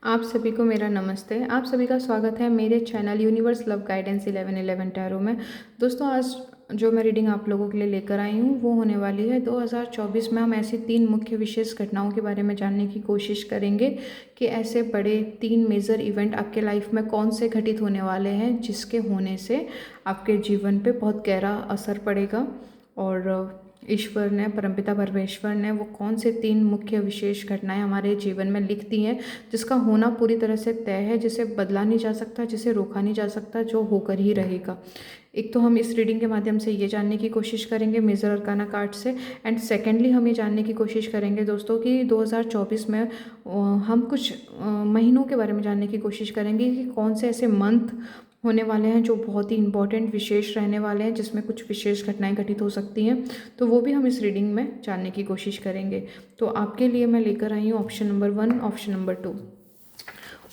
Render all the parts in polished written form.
आप सभी को मेरा नमस्ते। आप सभी का स्वागत है मेरे channel universe love guidance 1111 tarot में। दोस्तों, आज जो मैं रीडिंग आप लोगों के लिए लेकर आई हूँ वो होने वाली है 2024 में। हम ऐसी 3 मुख्य विशेष घटनाओं के बारे में जानने की कोशिश करेंगे कि ऐसे बड़े 3 मेजर इवेंट आपके लाइफ में कौन से घटित होने वाले हैं जिसके होने से आपके जीवन पे बहुत गहरा असर पड़ेगा। और ईश्वर ने, परमपिता परमेश्वर ने वो कौन से 3 मुख्य विशेष घटनाएं हमारे जीवन में लिख दी हैं जिसका होना पूरी तरह से तय है, जिसे बदला नहीं जा सकता, जिसे रोका नहीं जा सकता, जो होकर ही रहेगा। एक तो हम इस रीडिंग के माध्यम से ये जानने की कोशिश करेंगे मेजर अरकाना कार्ड से, एंड सेकेंडली हम ये जानने की कोशिश करेंगे दोस्तों कि 2024 में हम कुछ महीनों के बारे में जानने की कोशिश करेंगे कि कौन से ऐसे मंथ होने वाले हैं जो बहुत ही इंपॉर्टेंट विशेष रहने वाले हैं, जिसमें कुछ विशेष घटनाएं घटित हो सकती हैं। तो वो भी हम इस रीडिंग में जानने की कोशिश करेंगे। तो आपके लिए मैं लेकर आई हूँ option number 1, option number 2।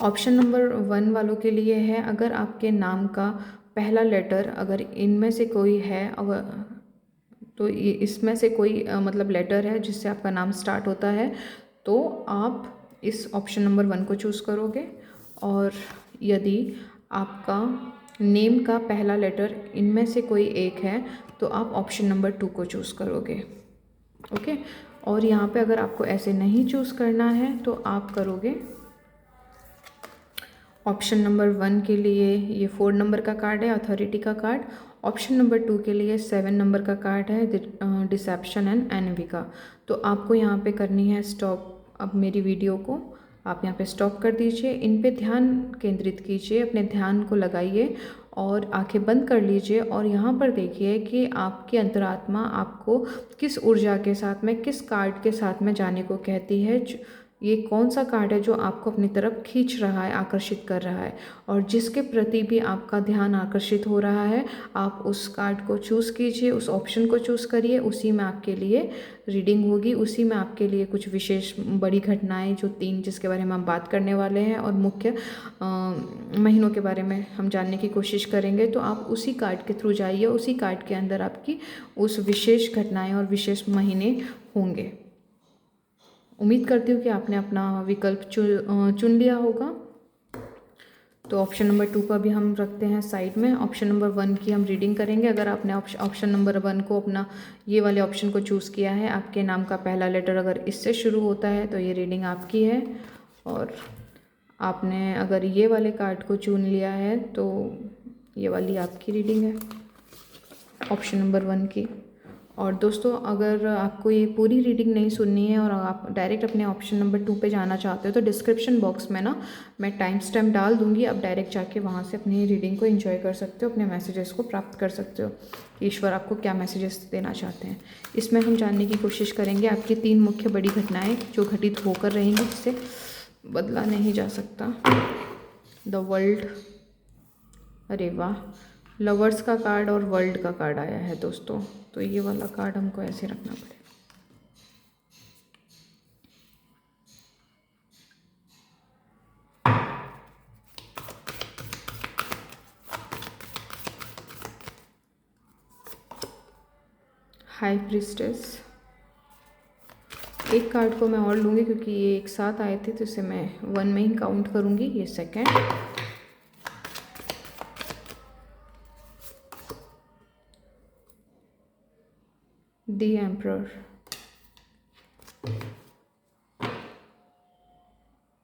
Option number 1 वालों के लिए है, अगर आपके नाम का पहला लेटर अगर इनमें से कोई है, अगर तो इसमें से कोई मतलब लेटर है जिससे आपका नाम स्टार्ट होता है, तो आप इस ऑप्शन नंबर 1 को चूज़ करोगे। और यदि आपका नेम का पहला लेटर इनमें से कोई एक है तो आप ऑप्शन नंबर 2 को चूज़ करोगे। ओके। और यहाँ पे अगर आपको ऐसे नहीं चूज़ करना है तो आप करोगे ऑप्शन नंबर 1 के लिए ये 4 नंबर का कार्ड है, अथॉरिटी का कार्ड। ऑप्शन नंबर 2 के लिए 7 नंबर का कार्ड है, डिसेप्शन एंड एनवी का। तो आपको यहाँ पे करनी है स्टॉप। अब मेरी वीडियो को आप यहाँ पे स्टॉप कर दीजिए, इन पे ध्यान केंद्रित कीजिए, अपने ध्यान को लगाइए और आंखें बंद कर लीजिए और यहाँ पर देखिए कि आपकी अंतरात्मा आपको किस ऊर्जा के साथ में, किस कार्ड के साथ में जाने को कहती है। ये कौन सा कार्ड है जो आपको अपनी तरफ खींच रहा है, आकर्षित कर रहा है, और जिसके प्रति भी आपका ध्यान आकर्षित हो रहा है, आप उस कार्ड को चूज़ कीजिए, उस ऑप्शन को चूज़ करिए। उसी में आपके लिए रीडिंग होगी, उसी में आपके लिए कुछ विशेष बड़ी घटनाएं जो 3 जिसके बारे में हम बात करने वाले हैं और मुख्य महीनों के बारे में हम जानने की कोशिश करेंगे। तो आप उसी कार्ड के थ्रू जाइए, उसी कार्ड के अंदर आपकी उस विशेष घटनाएं और विशेष महीने होंगे। उम्मीद करती हूँ कि आपने अपना विकल्प चुन लिया होगा। तो ऑप्शन नंबर 2 का भी हम रखते हैं साइड में। ऑप्शन नंबर 1 की हम रीडिंग करेंगे। अगर आपने ऑप्शन नंबर 1 को, अपना ये वाले ऑप्शन को चूज़ किया है, आपके नाम का पहला लेटर अगर इससे शुरू होता है तो ये रीडिंग आपकी है। और आपने अगर ये वाले कार्ड को चुन लिया है तो ये वाली आपकी रीडिंग है, ऑप्शन नंबर 1 की। और दोस्तों, अगर आपको ये पूरी रीडिंग नहीं सुननी है और आप डायरेक्ट अपने ऑप्शन नंबर 2 पे जाना चाहते हो तो डिस्क्रिप्शन बॉक्स में ना मैं टाइम स्टैम्प डाल दूँगी, आप डायरेक्ट जाके वहाँ से अपनी रीडिंग को एंजॉय कर सकते हो, अपने मैसेजेस को प्राप्त कर सकते हो। ईश्वर आपको क्या मैसेजेस देना चाहते हैं, इसमें हम जानने की कोशिश करेंगे। आपकी 3 मुख्य बड़ी घटनाएँ जो घटित होकर रहेंगी, जिसे बदला नहीं जा सकता। द वर्ल्ड, अरे वाह, लवर्स का कार्ड और वर्ल्ड का कार्ड आया है दोस्तों। तो ये वाला कार्ड हमको ऐसे रखना पड़ेगा। High priestess. एक कार्ड को मैं और लूँगी क्योंकि ये एक साथ आए थे, तो इसे मैं 1 में ही काउंट करूँगी। ये second, the emperor,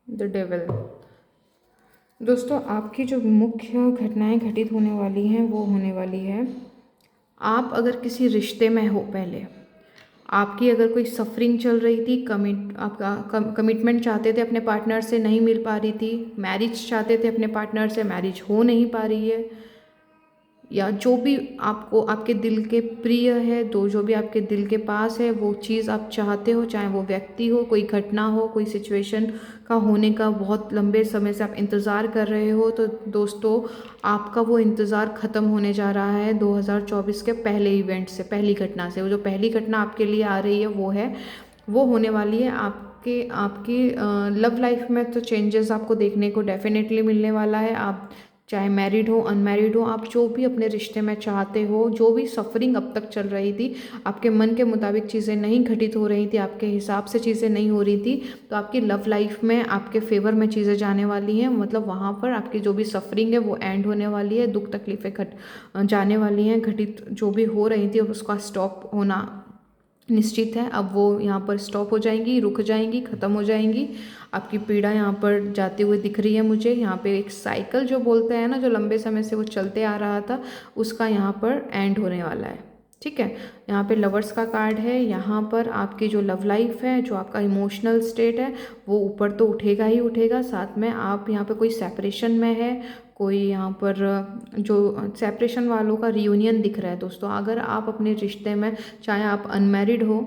the devil. दोस्तों, आपकी जो मुख्य घटनाएं घटित होने वाली हैं वो होने वाली है, आप अगर किसी रिश्ते में हो, पहले आपकी अगर कोई सफरिंग चल रही थी, आपका कमिटमेंट चाहते थे अपने पार्टनर से, नहीं मिल पा रही थी, मैरिज चाहते थे अपने पार्टनर से, मैरिज हो नहीं पा रही है, या जो भी आपको आपके दिल के प्रिय है, जो भी आपके दिल के पास है, वो चीज़ आप चाहते हो, चाहे वो व्यक्ति हो, कोई घटना हो, कोई सिचुएशन का होने का बहुत लंबे समय से आप इंतज़ार कर रहे हो, तो दोस्तों आपका वो इंतज़ार ख़त्म होने जा रहा है 2024 के पहले इवेंट से, पहली घटना से। वो जो पहली घटना आपके लिए आ रही है वो होने वाली है। आपकी लव लाइफ में तो चेंजेस आपको देखने को डेफिनेटली मिलने वाला है। आप चाहे मैरिड हो अनमैरिड हो, आप जो भी अपने रिश्ते में चाहते हो, जो भी सफरिंग अब तक चल रही थी, आपके मन के मुताबिक चीज़ें नहीं घटित हो रही थी, आपके हिसाब से चीज़ें नहीं हो रही थी, तो आपकी लव लाइफ में आपके फेवर में चीज़ें जाने वाली हैं। मतलब वहाँ पर आपकी जो भी सफरिंग है वो एंड होने वाली है, दुख तकलीफ़ें जाने वाली हैं, घटित जो भी हो रही थी उसका स्टॉप होना निश्चित है। अब वो यहाँ पर स्टॉप हो जाएंगी, रुक जाएंगी, ख़त्म हो जाएंगी। आपकी पीड़ा यहाँ पर जाते हुए दिख रही है मुझे। यहाँ पे एक साइकिल जो बोलते हैं ना, जो लंबे समय से वो चलते आ रहा था, उसका यहाँ पर एंड होने वाला है। ठीक है, यहाँ पे लवर्स का कार्ड है। यहाँ पर आपकी जो लव लाइफ है, जो आपका इमोशनल स्टेट है, वो ऊपर तो उठेगा ही उठेगा। साथ में आप यहाँ पे कोई सेपरेशन में है, कोई यहाँ पर जो सेपरेशन वालों का रियूनियन दिख रहा है दोस्तों। अगर आप अपने रिश्ते में, चाहे आप अनमैरिड हो,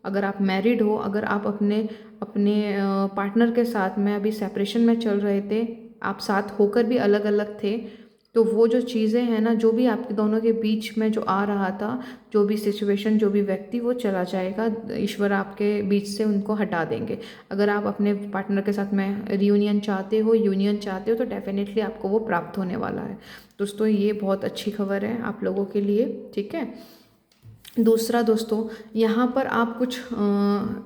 अगर आप मैरिड हो, अगर आप अपने अपने पार्टनर के साथ में अभी सेपरेशन में चल रहे थे, आप साथ होकर भी अलग अलग थे, तो वो जो चीज़ें हैं ना, जो भी आपके दोनों के बीच में जो आ रहा था, जो भी सिचुएशन, जो भी व्यक्ति, वो चला जाएगा। ईश्वर आपके बीच से उनको हटा देंगे। अगर आप अपने पार्टनर के साथ में रियूनियन चाहते हो, यूनियन चाहते हो, तो डेफिनेटली आपको वो प्राप्त होने वाला है दोस्तों। ये बहुत अच्छी खबर है आप लोगों के लिए। ठीक है, दूसरा दोस्तों, यहाँ पर आप कुछ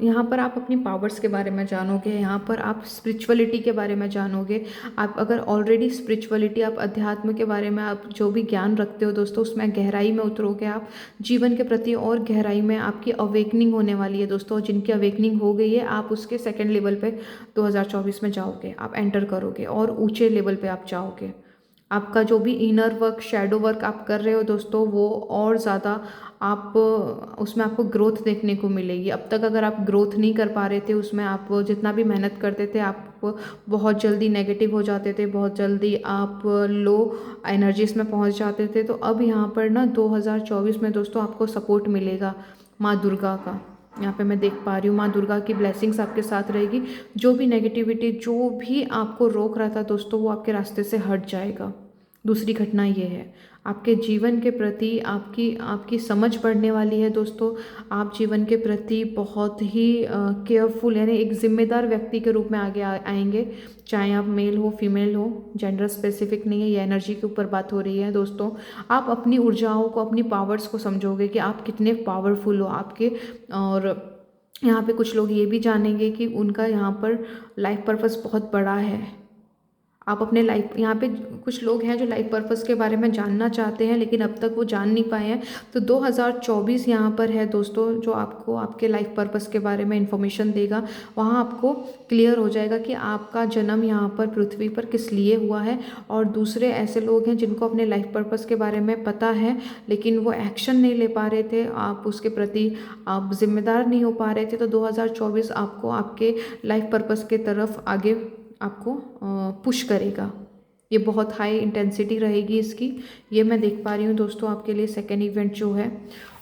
यहाँ पर आप अपनी पावर्स के बारे में जानोगे, यहाँ पर आप स्पिरिचुअलिटी के बारे में जानोगे। आप अगर ऑलरेडी स्पिरिचुअलिटी, आप अध्यात्म के बारे में आप जो भी ज्ञान रखते हो दोस्तों, उसमें गहराई में उतरोगे आप, जीवन के प्रति और गहराई में आपकी अवेकनिंग होने वाली है दोस्तों। जिनकी अवेकनिंग हो गई है, आप उसके सेकेंड लेवल पे 2024 में जाओगे, आप एंटर करोगे और ऊँचे लेवल पर आप जाओगे। आपका जो भी इनर वर्क, शैडो वर्क आप कर रहे हो दोस्तों, वो और ज़्यादा आप उसमें आपको ग्रोथ देखने को मिलेगी। अब तक अगर आप ग्रोथ नहीं कर पा रहे थे उसमें, आप जितना भी मेहनत करते थे, आप बहुत जल्दी नेगेटिव हो जाते थे, बहुत जल्दी आप लो एनर्जीज में पहुंच जाते थे। तो अब यहाँ पर ना 2024 में दोस्तों आपको सपोर्ट मिलेगा माँ दुर्गा का। यहाँ पे मैं देख पा रही हूँ माँ दुर्गा की ब्लेसिंग्स आपके साथ रहेगी। जो भी नेगेटिविटी, जो भी आपको रोक रहा था दोस्तों, वो आपके रास्ते से हट जाएगा। दूसरी घटना ये है, आपके जीवन के प्रति आपकी आपकी समझ बढ़ने वाली है दोस्तों। आप जीवन के प्रति बहुत ही केयरफुल, यानी एक जिम्मेदार व्यक्ति के रूप में आगे आएंगे। चाहे आप मेल हो फीमेल हो, जेंडर स्पेसिफिक नहीं है, ये एनर्जी के ऊपर बात हो रही है दोस्तों। आप अपनी ऊर्जाओं को, अपनी पावर्स को समझोगे कि आप कितने पावरफुल हो आपके। और यहाँ पे कुछ लोग ये भी जानेंगे कि उनका यहाँ पर लाइफ पर्पस बहुत बड़ा है। आप अपने लाइफ, यहाँ पे कुछ लोग हैं जो लाइफ पर्पस के बारे में जानना चाहते हैं, लेकिन अब तक वो जान नहीं पाए हैं। तो 2024 यहाँ पर है दोस्तों, जो आपको आपके लाइफ पर्पस के बारे में इंफॉर्मेशन देगा। वहाँ आपको क्लियर हो जाएगा कि आपका जन्म यहाँ पर पृथ्वी पर किस लिए हुआ है। और दूसरे ऐसे लोग हैं जिनको अपने लाइफ पर्पस के बारे में पता है, लेकिन वो एक्शन नहीं ले पा रहे थे, आप उसके प्रति आप जिम्मेदार नहीं हो पा रहे थे। तो 2024 आपको आपके लाइफ पर्पस के तरफ आगे आपको पुश करेगा। ये बहुत हाई इंटेंसिटी रहेगी इसकी, ये मैं देख पा रही हूँ दोस्तों आपके लिए सेकेंड इवेंट जो है।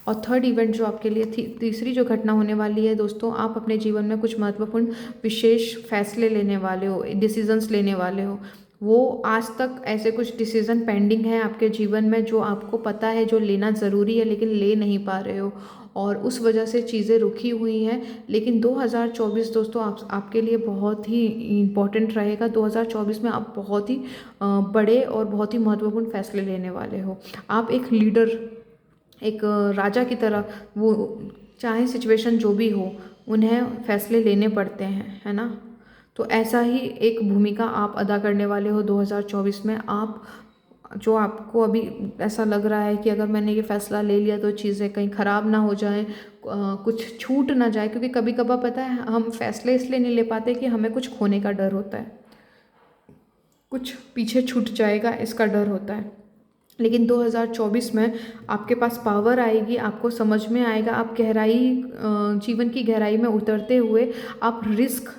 और थर्ड इवेंट जो आपके लिए तीसरी जो घटना होने वाली है दोस्तों, आप अपने जीवन में कुछ महत्वपूर्ण विशेष फैसले लेने वाले हो, डिसीजंस लेने वाले हो। वो आज तक ऐसे कुछ डिसीज़न पेंडिंग है आपके जीवन में, जो आपको पता है जो लेना ज़रूरी है, लेकिन ले नहीं पा रहे हो, और उस वजह से चीज़ें रुकी हुई हैं। लेकिन 2024 दोस्तों आपके लिए बहुत ही इम्पोर्टेंट रहेगा। 2024 में आप बहुत ही बड़े और बहुत ही महत्वपूर्ण फैसले लेने वाले हो। आप एक लीडर, एक राजा की तरह, वो चाहे सिचुएशन जो भी हो, उन्हें फैसले लेने पड़ते हैं, है ना। तो ऐसा ही एक भूमिका आप अदा करने वाले हो 2024 में। आप जो आपको अभी ऐसा लग रहा है कि अगर मैंने ये फ़ैसला ले लिया तो चीज़ें कहीं ख़राब ना हो जाएं, कुछ छूट ना जाए, क्योंकि कभी कभार पता है हम फैसले इसलिए नहीं ले पाते कि हमें कुछ खोने का डर होता है, कुछ पीछे छूट जाएगा इसका डर होता है। लेकिन 2024 में आपके पास पावर आएगी, आपको समझ में आएगा, आप गहराई, जीवन की गहराई में उतरते हुए आप रिस्क,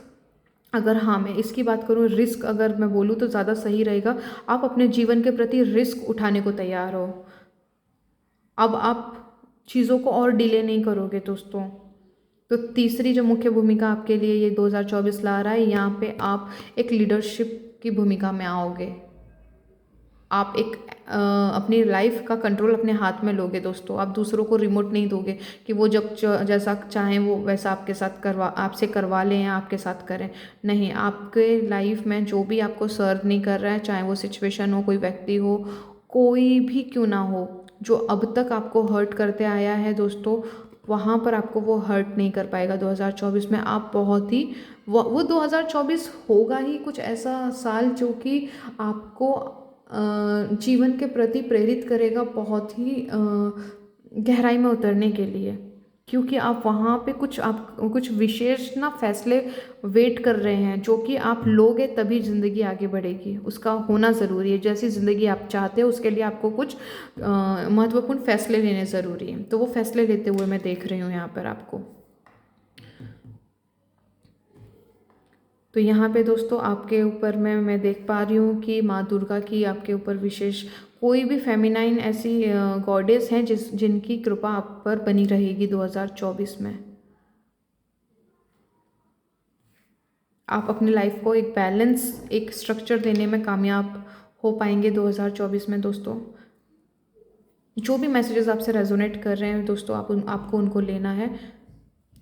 अगर हाँ मैं इसकी बात करूँ, रिस्क अगर मैं बोलूँ तो ज़्यादा सही रहेगा, आप अपने जीवन के प्रति रिस्क उठाने को तैयार हो। अब आप चीज़ों को और डिले नहीं करोगे दोस्तों। तो तीसरी जो मुख्य भूमिका आपके लिए ये 2024 ला रहा है, यहाँ पे आप एक लीडरशिप की भूमिका में आओगे। आप एक अपनी लाइफ का कंट्रोल अपने हाथ में लोगे दोस्तों। आप दूसरों को रिमोट नहीं दोगे कि वो जब जैसा चाहें वो वैसा आपसे करवा लें या आपके साथ करें। नहीं, आपके लाइफ में जो भी आपको सर्व नहीं कर रहा है, चाहे वो सिचुएशन हो, कोई व्यक्ति हो, कोई भी क्यों ना हो, जो अब तक आपको हर्ट करते आया है दोस्तों, वहाँ पर आपको वो हर्ट नहीं कर पाएगा 2024 में। आप बहुत ही वो 2024 होगा ही कुछ ऐसा साल जो कि आपको जीवन के प्रति प्रेरित करेगा, बहुत ही गहराई में उतरने के लिए। क्योंकि आप वहाँ पे कुछ विशेष ना फैसले वेट कर रहे हैं, जो कि आप लोगे तभी ज़िंदगी आगे बढ़ेगी। उसका होना ज़रूरी है। जैसी ज़िंदगी आप चाहते हो उसके लिए आपको कुछ महत्वपूर्ण फैसले लेने ज़रूरी हैं। तो वो फैसले लेते हुए मैं देख रही हूँ यहाँ पर आपको। तो यहाँ पे दोस्तों आपके ऊपर मैं देख पा रही हूँ कि माँ दुर्गा की आपके ऊपर विशेष कोई भी फेमिनाइन ऐसी गॉडेस हैं जिनकी कृपा आप पर बनी रहेगी 2024 में। आप अपनी लाइफ को एक बैलेंस, एक स्ट्रक्चर देने में कामयाब हो पाएंगे 2024 में दोस्तों। जो भी मैसेजेस आपसे रेजोनेट कर रहे हैं दोस्तों, आपको उनको लेना है।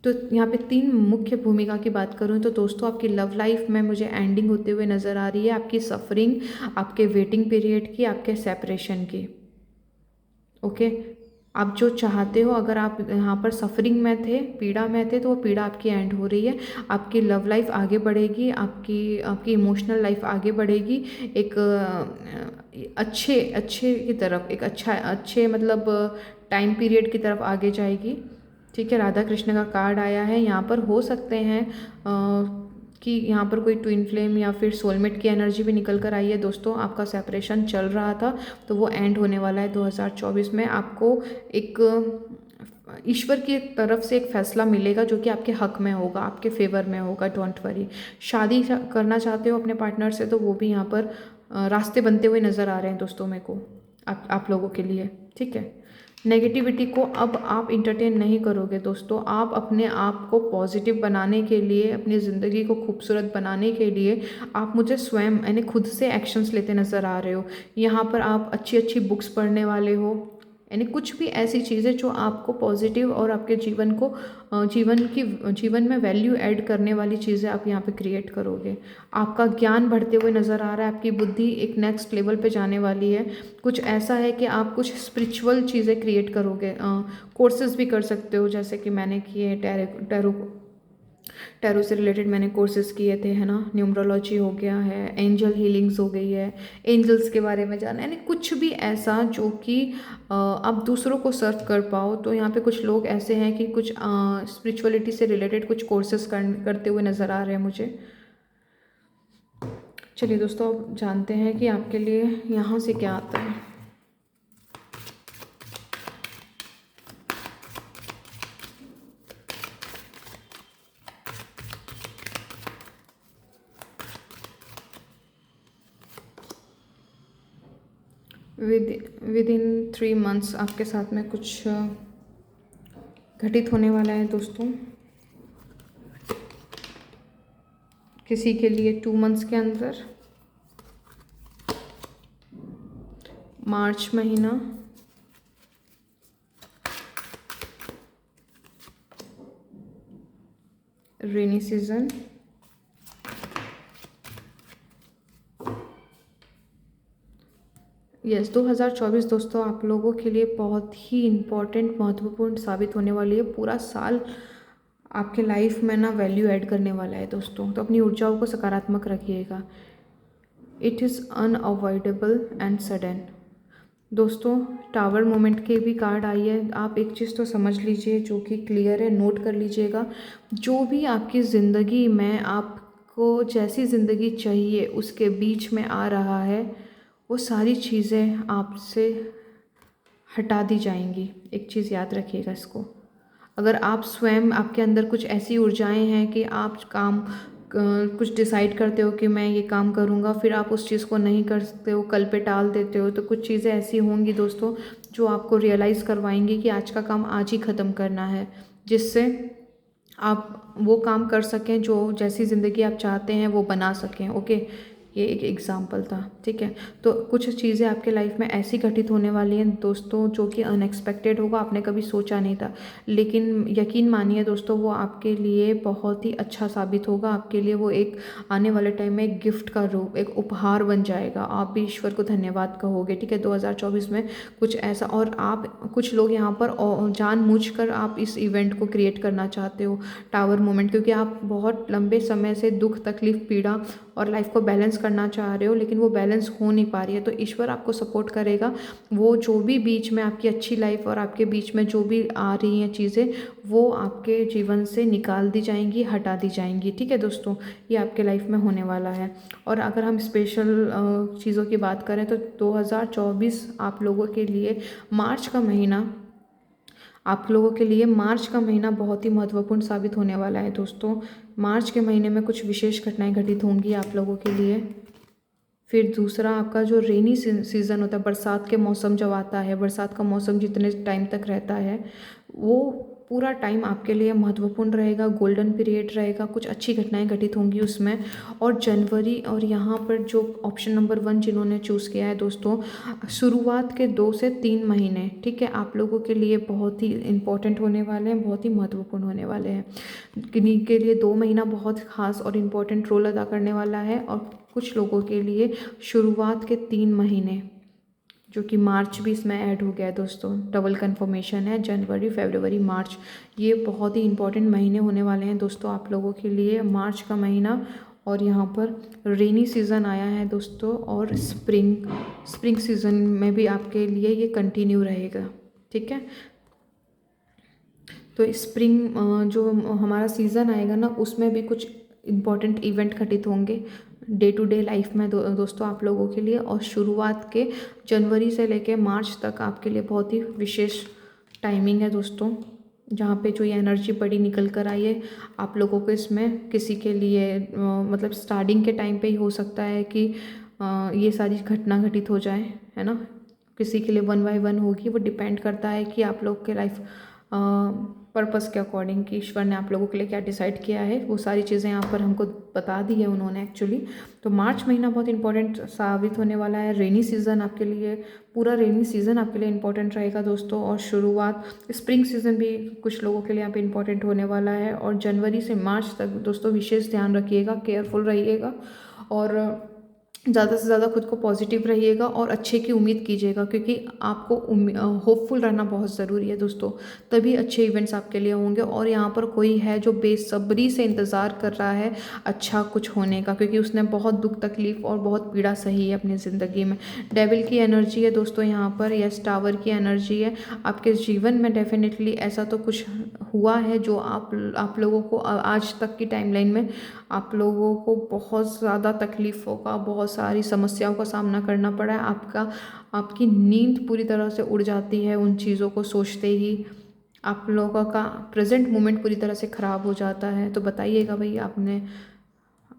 तो यहाँ पे 3 मुख्य भूमिका की बात करूँ तो दोस्तों, आपकी लव लाइफ में मुझे एंडिंग होते हुए नज़र आ रही है। आपकी सफरिंग, आपके वेटिंग पीरियड की, आपके सेपरेशन की। ओके, आप जो चाहते हो, अगर आप यहाँ पर सफरिंग में थे, पीड़ा में थे, तो वो पीड़ा आपकी एंड हो रही है। आपकी लव लाइफ आगे बढ़ेगी, आपकी इमोशनल लाइफ आगे बढ़ेगी, एक अच्छे अच्छे की तरफ, एक अच्छे मतलब टाइम पीरियड की तरफ आगे जाएगी। ठीक है, राधा कृष्ण का कार्ड आया है यहाँ पर। हो सकते हैं कि यहाँ पर कोई ट्विन फ्लेम या फिर सोलमेट की एनर्जी भी निकल कर आई है दोस्तों। आपका सेपरेशन चल रहा था तो वो एंड होने वाला है 2024 में। आपको एक ईश्वर की तरफ से एक फैसला मिलेगा जो कि आपके हक में होगा, आपके फेवर में होगा। Don't worry. शादी करना चाहते हो अपने पार्टनर से तो वो भी यहाँ पर रास्ते बनते हुए नज़र आ रहे हैं दोस्तों मेरे को, आप लोगों के लिए। ठीक है, नेगेटिविटी को अब आप इंटरटेन नहीं करोगे दोस्तों। आप अपने आप को पॉजिटिव बनाने के लिए, अपनी ज़िंदगी को खूबसूरत बनाने के लिए आप मुझे स्वयं यानी खुद से एक्शंस लेते नज़र आ रहे हो। यहाँ पर आप अच्छी अच्छी बुक्स पढ़ने वाले हो, यानी कुछ भी ऐसी चीज़ें जो आपको पॉजिटिव और आपके जीवन में वैल्यू ऐड करने वाली चीज़ें आप यहाँ पे क्रिएट करोगे। आपका ज्ञान बढ़ते हुए नज़र आ रहा है, आपकी बुद्धि एक नेक्स्ट लेवल पे जाने वाली है। कुछ ऐसा है कि आप कुछ स्पिरिचुअल चीज़ें क्रिएट करोगे। कोर्सेज भी कर सकते हो, जैसे कि मैंने किए टैरो से रिलेटेड मैंने कोर्सेज किए थे, है ना। न्यूमरोलॉजी हो गया है, एंजल हीलिंग्स हो गई है, एंजल्स के बारे में जानना, यानी कुछ भी ऐसा जो कि आप दूसरों को सर्व कर पाओ। तो यहाँ पे कुछ लोग ऐसे हैं कि कुछ स्पिरिचुअलिटी से रिलेटेड कुछ कोर्सेज करते हुए नज़र आ रहे हैं मुझे। चलिए दोस्तों, अब जानते हैं कि आपके लिए यहाँ से क्या आता है। विद इन 3 मंथ्स आपके साथ में कुछ घटित होने वाला है दोस्तों। किसी के लिए 2 मंथ्स के अंदर, मार्च महीना, रेनी सीजन, यस 2024 दोस्तों आप लोगों के लिए बहुत ही इम्पॉर्टेंट, महत्वपूर्ण साबित होने वाली है। पूरा साल आपके लाइफ में ना वैल्यू ऐड करने वाला है दोस्तों। तो अपनी ऊर्जाओं को सकारात्मक रखिएगा। It is unavoidable and sudden. दोस्तों, टावर मोमेंट के भी कार्ड आई है। आप एक चीज़ तो समझ लीजिए जो कि क्लियर है, नोट कर लीजिएगा। जो भी आपकी ज़िंदगी में आपको जैसी ज़िंदगी चाहिए उसके बीच में आ रहा है, वो सारी चीज़ें आपसे हटा दी जाएंगी। एक चीज़ याद रखिएगा इसको। अगर आप स्वयं, आपके अंदर कुछ ऐसी ऊर्जाएं हैं कि आप कुछ डिसाइड करते हो कि मैं ये काम करूँगा, फिर आप उस चीज़ को नहीं करते हो, कल पे टाल देते हो, तो कुछ चीज़ें ऐसी होंगी दोस्तों जो आपको रियलाइज़ करवाएंगी कि आज का काम आज ही ख़त्म करना है, जिससे आप वो काम कर सकें जो जैसी ज़िंदगी आप चाहते हैं वो बना सकें। ओके, ये एक एग्जाम्पल था, ठीक है। तो कुछ चीज़ें आपके लाइफ में ऐसी घटित होने वाली हैं दोस्तों जो कि अनएक्सपेक्टेड होगा, आपने कभी सोचा नहीं था, लेकिन यकीन मानिए दोस्तों वो आपके लिए बहुत ही अच्छा साबित होगा। आपके लिए वो एक आने वाले टाइम में एक गिफ्ट का रूप, एक उपहार बन जाएगा। आप भी ईश्वर को धन्यवाद कहोगे, ठीक है। 2024 में कुछ ऐसा, और आप कुछ लोग यहाँ पर जानबूझकर आप इस इवेंट को क्रिएट करना चाहते हो, टावर मोमेंट, क्योंकि आप बहुत लंबे समय से दुख, तकलीफ, पीड़ा और लाइफ को बैलेंस करना चाह रहे हो, लेकिन वो बैलेंस हो नहीं पा रही है। तो ईश्वर आपको सपोर्ट करेगा। वो जो भी बीच में आपकी अच्छी लाइफ और आपके बीच में जो भी आ रही हैं चीज़ें, वो आपके जीवन से निकाल दी जाएंगी, हटा दी जाएंगी, ठीक है दोस्तों। ये आपके लाइफ में होने वाला है। और अगर हम स्पेशल चीज़ों की बात करें तो 2024 आप लोगों के लिए मार्च का महीना, आप लोगों के लिए मार्च का महीना बहुत ही महत्वपूर्ण साबित होने वाला है दोस्तों। मार्च के महीने में कुछ विशेष घटनाएं घटित होंगी आप लोगों के लिए। फिर दूसरा, आपका जो रेनी सीज़न होता है, बरसात के मौसम जब आता है, बरसात का मौसम जितने टाइम तक रहता है, वो पूरा टाइम आपके लिए महत्वपूर्ण रहेगा, गोल्डन पीरियड रहेगा, कुछ अच्छी घटनाएं घटित होंगी उसमें। और जनवरी, और यहाँ पर जो ऑप्शन नंबर 1 जिन्होंने चूज़ किया है दोस्तों, शुरुआत के 2 से 3 महीने, ठीक है, आप लोगों के लिए बहुत ही इम्पोर्टेंट होने वाले हैं, बहुत ही महत्वपूर्ण होने वाले हैं। किन्हीं के लिए 2 महीना बहुत खास और इम्पोर्टेंट रोल अदा करने वाला है, और कुछ लोगों के लिए शुरुआत के 3 महीने, जो कि मार्च भी इसमें ऐड हो गया है दोस्तों, डबल कंफर्मेशन है, जनवरी, फरवरी, मार्च, ये बहुत ही इंपॉर्टेंट महीने होने वाले हैं दोस्तों आप लोगों के लिए। मार्च का महीना, और यहाँ पर रेनी सीज़न आया है दोस्तों, और स्प्रिंग सीज़न में भी आपके लिए ये कंटिन्यू रहेगा, ठीक है। तो स्प्रिंग जो हमारा सीज़न आएगा ना, उसमें भी कुछ इम्पॉर्टेंट इवेंट घटित होंगे डे टू डे लाइफ में दोस्तों आप लोगों के लिए। और शुरुआत के जनवरी से लेके मार्च तक आपके लिए बहुत ही विशेष टाइमिंग है दोस्तों, जहाँ पे जो ये एनर्जी बड़ी निकल कर आई है आप लोगों को। इसमें किसी के लिए मतलब स्टार्टिंग के टाइम पे ही हो सकता है कि ये सारी घटना घटित हो जाए, है ना। किसी के लिए 1 बाय 1 होगी, वो डिपेंड करता है कि आप लोग के लाइफ पर्पस के अकॉर्डिंग, कि ईश्वर ने आप लोगों के लिए क्या डिसाइड किया है, वो सारी चीज़ें यहाँ पर हमको बता दी है उन्होंने एक्चुअली। तो मार्च महीना बहुत इंपॉर्टेंट साबित होने वाला है। रेनी सीज़न आपके लिए, पूरा रेनी सीज़न आपके लिए इंपॉर्टेंट रहेगा दोस्तों। और शुरुआत स्प्रिंग सीज़न भी कुछ लोगों के लिए यहाँ पे इंपॉर्टेंट होने वाला है। और जनवरी से मार्च तक दोस्तों विशेष ध्यान रखिएगा, केयरफुल रहिएगा, और ज़्यादा से ज़्यादा खुद को पॉजिटिव रहिएगा और अच्छे की उम्मीद कीजिएगा, क्योंकि आपको होपफुल रहना बहुत ज़रूरी है दोस्तों, तभी अच्छे इवेंट्स आपके लिए होंगे। और यहाँ पर कोई है जो बेसब्री से इंतज़ार कर रहा है अच्छा कुछ होने का, क्योंकि उसने बहुत दुख, तकलीफ़ और बहुत पीड़ा सही है अपनी ज़िंदगी में। डेविल की एनर्जी है दोस्तों यहाँ पर, यस, टावर की एनर्जी है। आपके जीवन में डेफिनेटली ऐसा तो कुछ हुआ है जो आप लोगों को आज तक की टाइमलाइन में आप लोगों को बहुत ज़्यादा तकलीफ़ों का, बहुत सारी समस्याओं का सामना करना पड़ा है। आपकी नींद पूरी तरह से उड़ जाती है उन चीज़ों को सोचते ही, आप लोगों का प्रेजेंट मोमेंट पूरी तरह से ख़राब हो जाता है। तो बताइएगा भाई, आपने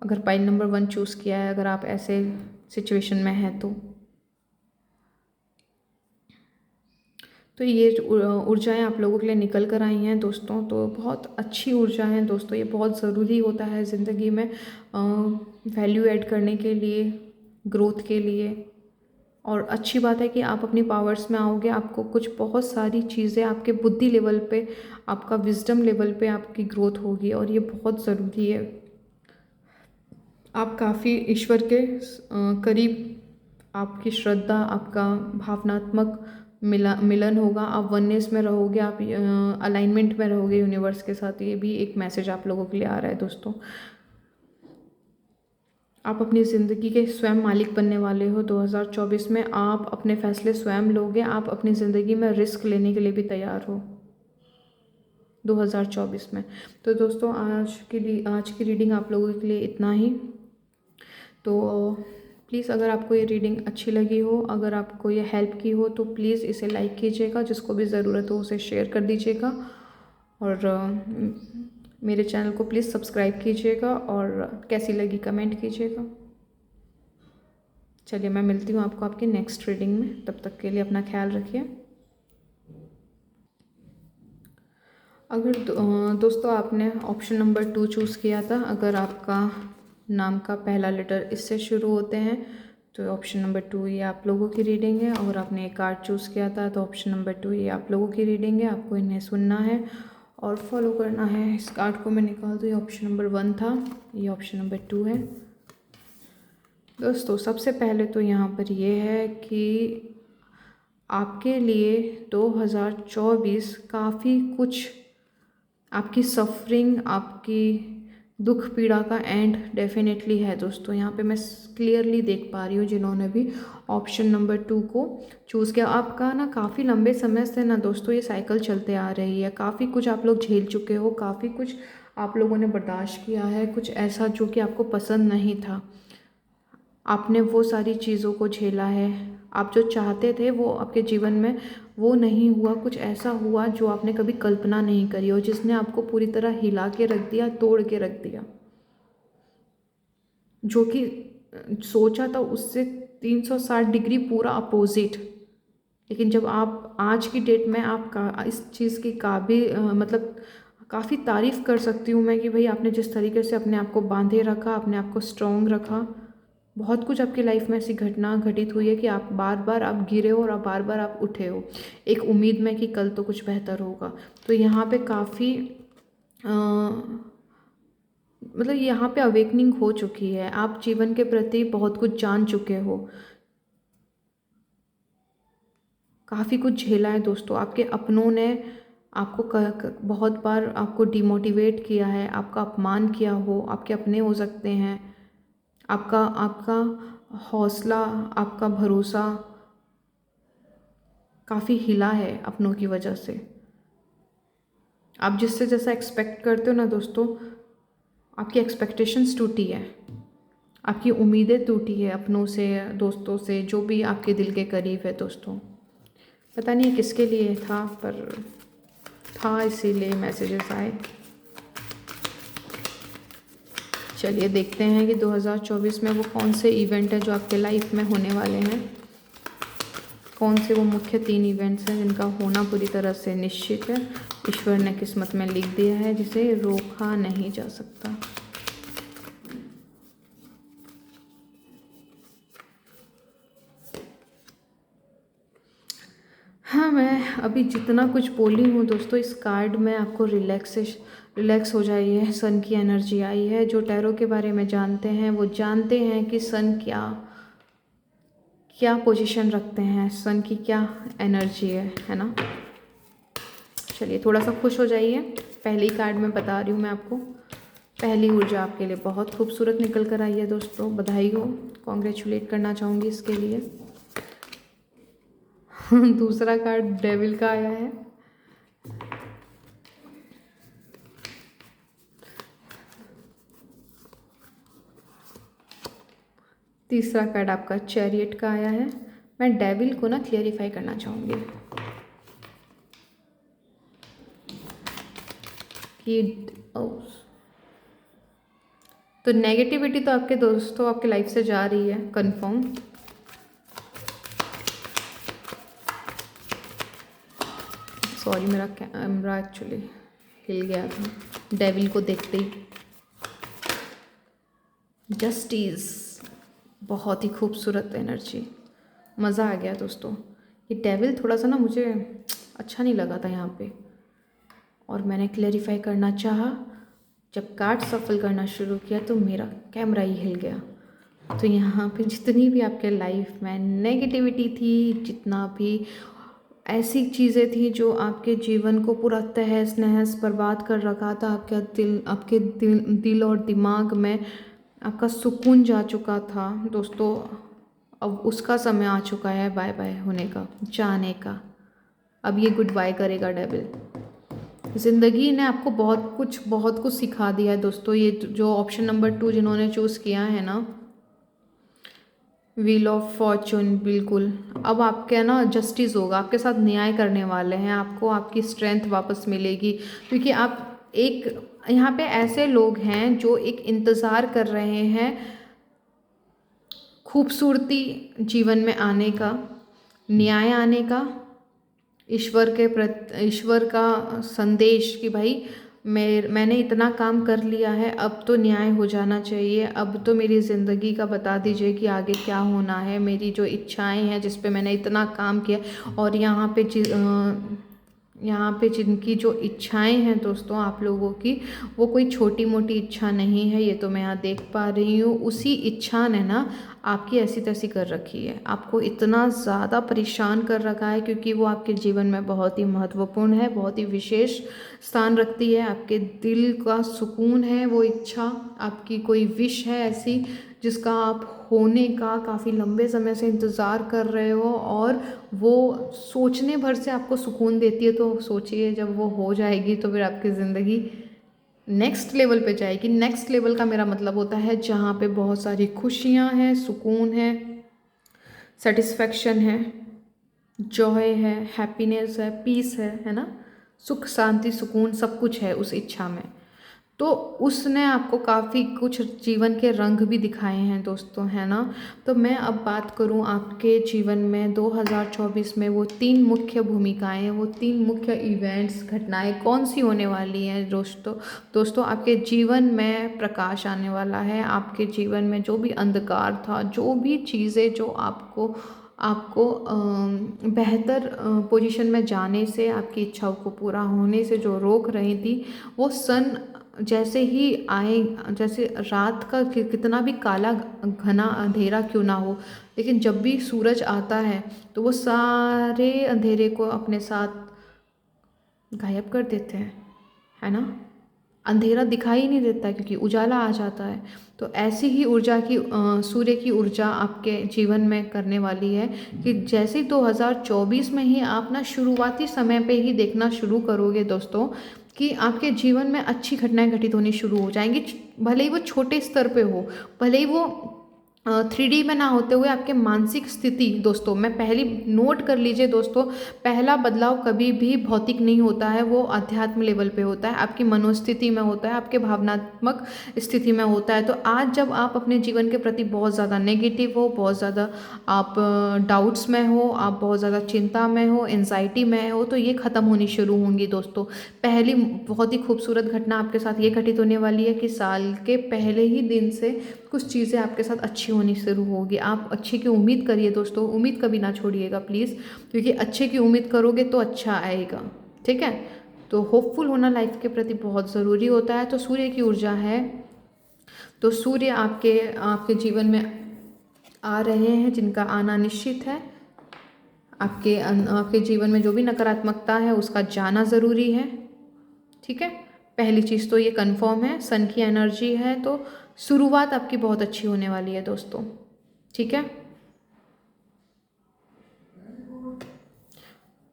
अगर पाइल नंबर 1 चूज़ किया है, अगर आप ऐसे सिचुएशन में हैं तो ये ऊर्जाएं आप लोगों के लिए निकल कर आई हैं दोस्तों। तो बहुत अच्छी ऊर्जा है दोस्तों, ये बहुत ज़रूरी होता है ज़िंदगी में वैल्यू ऐड करने के लिए, ग्रोथ के लिए। और अच्छी बात है कि आप अपनी पावर्स में आओगे, आपको कुछ बहुत सारी चीज़ें आपके बुद्धि लेवल पे, आपका विजडम लेवल पे आपकी ग्रोथ होगी, और ये बहुत ज़रूरी है। आप काफ़ी ईश्वर के करीब, आपकी श्रद्धा, आपका भावनात्मक मिलन होगा, आप वननेस में रहोगे, आप अलाइनमेंट में रहोगे यूनिवर्स के साथ। ये भी एक मैसेज आप लोगों के लिए आ रहा है दोस्तों। आप अपनी ज़िंदगी के स्वयं मालिक बनने वाले हो 2024 में। आप अपने फैसले स्वयं लोगे, आप अपनी ज़िंदगी में रिस्क लेने के लिए भी तैयार हो 2024 में। तो दोस्तों आज की रीडिंग आप लोगों के लिए इतना ही। तो प्लीज़ अगर आपको ये रीडिंग अच्छी लगी हो, अगर आपको ये हेल्प की हो, तो प्लीज़ इसे लाइक कीजिएगा, जिसको भी ज़रूरत हो उसे शेयर कर दीजिएगा, और मेरे चैनल को प्लीज़ सब्सक्राइब कीजिएगा, और कैसी लगी कमेंट कीजिएगा। चलिए, मैं मिलती हूँ आपको आपकी नेक्स्ट रीडिंग में, तब तक के लिए अपना ख्याल रखिए। अगर दोस्तों आपने ऑप्शन नंबर 2 चूज़ किया था, अगर आपका नाम का पहला लेटर इससे शुरू होते हैं। तो ऑप्शन नंबर 2 ये आप लोगों की रीडिंग है। और आपने एक कार्ड चूज़ किया था तो ऑप्शन नंबर 2 ये आप लोगों की रीडिंग है। आपको इन्हें सुनना है और फॉलो करना है। इस कार्ड को मैं निकाल दूँ, ये ऑप्शन नंबर 1 था, ये ऑप्शन नंबर 2 है। दोस्तों सबसे पहले तो यहाँ पर ये है कि आपके लिए 2024 काफ़ी कुछ, आपकी सफरिंग, आपकी दुख पीड़ा का एंड डेफिनेटली है दोस्तों। यहाँ पे मैं क्लियरली देख पा रही हूँ जिन्होंने भी ऑप्शन नंबर 2 को चूज़ किया। आपका ना काफ़ी लंबे समय से ना दोस्तों ये साइकिल चलते आ रही है। काफ़ी कुछ आप लोग झेल चुके हो, काफ़ी कुछ आप लोगों ने बर्दाश्त किया है, कुछ ऐसा जो कि आपको पसंद नहीं था, आपने वो सारी चीज़ों को झेला है। आप जो चाहते थे वो आपके जीवन में वो नहीं हुआ, कुछ ऐसा हुआ जो आपने कभी कल्पना नहीं करी हो, जिसने आपको पूरी तरह हिला के रख दिया, तोड़ के रख दिया। जो कि सोचा था उससे 360 डिग्री पूरा अपोजिट। लेकिन जब आप आज की डेट में आप इस चीज़ की मतलब काफ़ी तारीफ़ कर सकती हूँ मैं कि भाई आपने जिस तरीके से अपने आप को बांधे रखा, अपने आप को स्ट्रॉन्ग रखा। बहुत कुछ आपकी लाइफ में ऐसी घटना घटित हुई है कि आप बार बार आप गिरे हो और बार बार आप उठे हो, एक उम्मीद में कि कल तो कुछ बेहतर होगा। तो यहाँ पे काफ़ी मतलब यहाँ पे अवेकनिंग हो चुकी है। आप जीवन के प्रति बहुत कुछ जान चुके हो, काफ़ी कुछ झेला है दोस्तों। आपके अपनों ने आपको बहुत बार आपको डिमोटिवेट किया है, आपका अपमान किया हो, आपके अपने हो सकते हैं। आपका आपका हौसला, आपका भरोसा काफ़ी हिला है अपनों की वजह से। आप जिससे जैसा एक्सपेक्ट करते हो ना दोस्तों, आपकी एक्सपेक्टेशंस टूटी है, आपकी उम्मीदें टूटी है अपनों से, दोस्तों से, जो भी आपके दिल के करीब है दोस्तों। पता नहीं किसके लिए था, पर था, इसीलिए मैसेजेस आए। चलिए देखते हैं कि 2024 में वो कौन से इवेंट है जो आपके लाइफ में होने वाले हैं। कौन से वो मुख्य 3 इवेंट्स हैं जिनका होना पूरी तरह से निश्चित है, ईश्वर ने किस्मत में लिख दिया है, जिसे रोका नहीं जा सकता। हाँ, मैं अभी जितना कुछ बोली हूँ दोस्तों, इस कार्ड में आपको रिलैक्स हो जाइए। सन की एनर्जी आई है। जो टैरो के बारे में जानते हैं वो जानते हैं कि सन क्या क्या पोजीशन रखते हैं, सन की क्या एनर्जी है ना। चलिए थोड़ा सा खुश हो जाइए। पहली कार्ड में बता रही हूँ मैं आपको, पहली ऊर्जा आपके लिए बहुत खूबसूरत निकल कर आई है दोस्तों। बधाई हो, कॉन्ग्रेचुलेट करना चाहूँगी इसके लिए। दूसरा कार्ड डेविल का आया है। तीसरा कार्ड आपका चैरियट का आया है। मैं डेविल को ना क्लियरिफाई करना चाहूँगी कि तो नेगेटिविटी तो आपके दोस्तों आपके लाइफ से जा रही है, कंफर्म। सॉरी, मेरा कैमरा एक्चुअली हिल गया था डेविल को देखते ही। जस्टिस, बहुत ही खूबसूरत एनर्जी, मज़ा आ गया दोस्तों। ये डेविल थोड़ा सा ना मुझे अच्छा नहीं लगा था यहाँ पे, और मैंने क्लेरिफाई करना चाहा। जब कार्ड सफल करना शुरू किया तो मेरा कैमरा ही हिल गया। तो यहाँ पे जितनी भी आपके लाइफ में नेगेटिविटी थी, जितना भी ऐसी चीज़ें थी जो आपके जीवन को पूरा तहस नहस बर्बाद कर रखा था, आपके दिल और दिमाग में आपका सुकून जा चुका था दोस्तों, अब उसका समय आ चुका है बाय बाय होने का, जाने का। अब ये गुड बाय करेगा डेविल। ज़िंदगी ने आपको बहुत कुछ सिखा दिया है दोस्तों। ये जो ऑप्शन नंबर 2 जिन्होंने चूज़ किया है ना, व्हील ऑफ फॉर्चून, बिल्कुल अब आपके ना जस्टिस होगा, आपके साथ न्याय करने वाले हैं। आपको आपकी स्ट्रेंथ वापस मिलेगी, क्योंकि आप एक यहाँ पे ऐसे लोग हैं जो एक इंतज़ार कर रहे हैं खूबसूरती जीवन में आने का, न्याय आने का, ईश्वर का संदेश कि भाई मैंने इतना काम कर लिया है, अब तो न्याय हो जाना चाहिए, अब तो मेरी ज़िंदगी का बता दीजिए कि आगे क्या होना है। मेरी जो इच्छाएं हैं जिस पे मैंने इतना काम किया, और यहाँ पे जिनकी जो इच्छाएं हैं दोस्तों आप लोगों की, वो कोई छोटी मोटी इच्छा नहीं है, ये तो मैं यहाँ देख पा रही हूँ। उसी इच्छा ने ना आपकी ऐसी तैसी कर रखी है, आपको इतना ज़्यादा परेशान कर रखा है, क्योंकि वो आपके जीवन में बहुत ही महत्वपूर्ण है, बहुत ही विशेष स्थान रखती है। आपके दिल का सुकून है वो इच्छा, आपकी कोई विश है ऐसी जिसका आप होने का काफ़ी लंबे समय से इंतज़ार कर रहे हो, और वो सोचने भर से आपको सुकून देती है। तो सोचिए जब वो हो जाएगी तो फिर आपकी ज़िंदगी नेक्स्ट लेवल पे जाएगी। नेक्स्ट लेवल का मेरा मतलब होता है जहाँ पे बहुत सारी खुशियाँ हैं, सुकून है, सेटिस्फेक्शन है, जॉय है, हैप्पीनेस है, पीस है ना, सुख शांति सुकून सब कुछ है उस इच्छा में। तो उसने आपको काफ़ी कुछ जीवन के रंग भी दिखाए हैं दोस्तों, है ना। तो मैं अब बात करूं आपके जीवन में 2024 में वो 3 मुख्य भूमिकाएं, वो 3 मुख्य इवेंट्स, घटनाएं कौन सी होने वाली हैं दोस्तों आपके जीवन में प्रकाश आने वाला है। आपके जीवन में जो भी अंधकार था, जो भी चीज़ें जो आपको बेहतर पोजीशन में जाने से, आपकी इच्छाओं को पूरा होने से जो रोक रही थी, वो सन जैसे ही आए, जैसे रात का कितना भी काला घना अंधेरा क्यों ना हो, लेकिन जब भी सूरज आता है तो वो सारे अंधेरे को अपने साथ गायब कर देते हैं, है ना। अंधेरा दिखाई नहीं देता क्योंकि उजाला आ जाता है। तो ऐसी ही ऊर्जा की सूर्य की ऊर्जा आपके जीवन में करने वाली है कि जैसे 2024 में ही आप ना शुरुआती समय पे ही देखना शुरू करोगे दोस्तों कि आपके जीवन में अच्छी घटनाएं घटित होनी शुरू हो जाएंगी। भले ही वो छोटे स्तर पे हो, भले ही वो 3D में ना होते हुए आपके मानसिक स्थिति, दोस्तों मैं पहली नोट कर लीजिए दोस्तों, पहला बदलाव कभी भी भौतिक नहीं होता है, वो अध्यात्म लेवल पे होता है, आपकी मनोस्थिति में होता है, आपके भावनात्मक स्थिति में होता है। तो आज जब आप अपने जीवन के प्रति बहुत ज़्यादा नेगेटिव हो, बहुत ज़्यादा आप डाउट्स में हो, आप बहुत ज़्यादा चिंता में हो, एंजाइटी में हो, तो ये ख़त्म होनी शुरू होंगी दोस्तों। पहली बहुत ही खूबसूरत घटना आपके साथ ये घटित होने वाली है कि साल के पहले ही दिन से कुछ चीज़ें आपके साथ अच्छी होनी शुरू होगी। आप अच्छे की उम्मीद करिए दोस्तों, उम्मीद कभी ना छोड़िएगा प्लीज़, क्योंकि अच्छे की उम्मीद करोगे तो अच्छा आएगा, ठीक है। तो होपफुल होना लाइफ के प्रति बहुत ज़रूरी होता है। तो सूर्य की ऊर्जा है, तो सूर्य आपके जीवन में आ रहे हैं, जिनका आना निश्चित है। आपके जीवन में जो भी नकारात्मकता है उसका जाना ज़रूरी है, ठीक है। पहली चीज़ तो ये कंफर्म है, सन की एनर्जी है, तो शुरुआत आपकी बहुत अच्छी होने वाली है दोस्तों, ठीक है।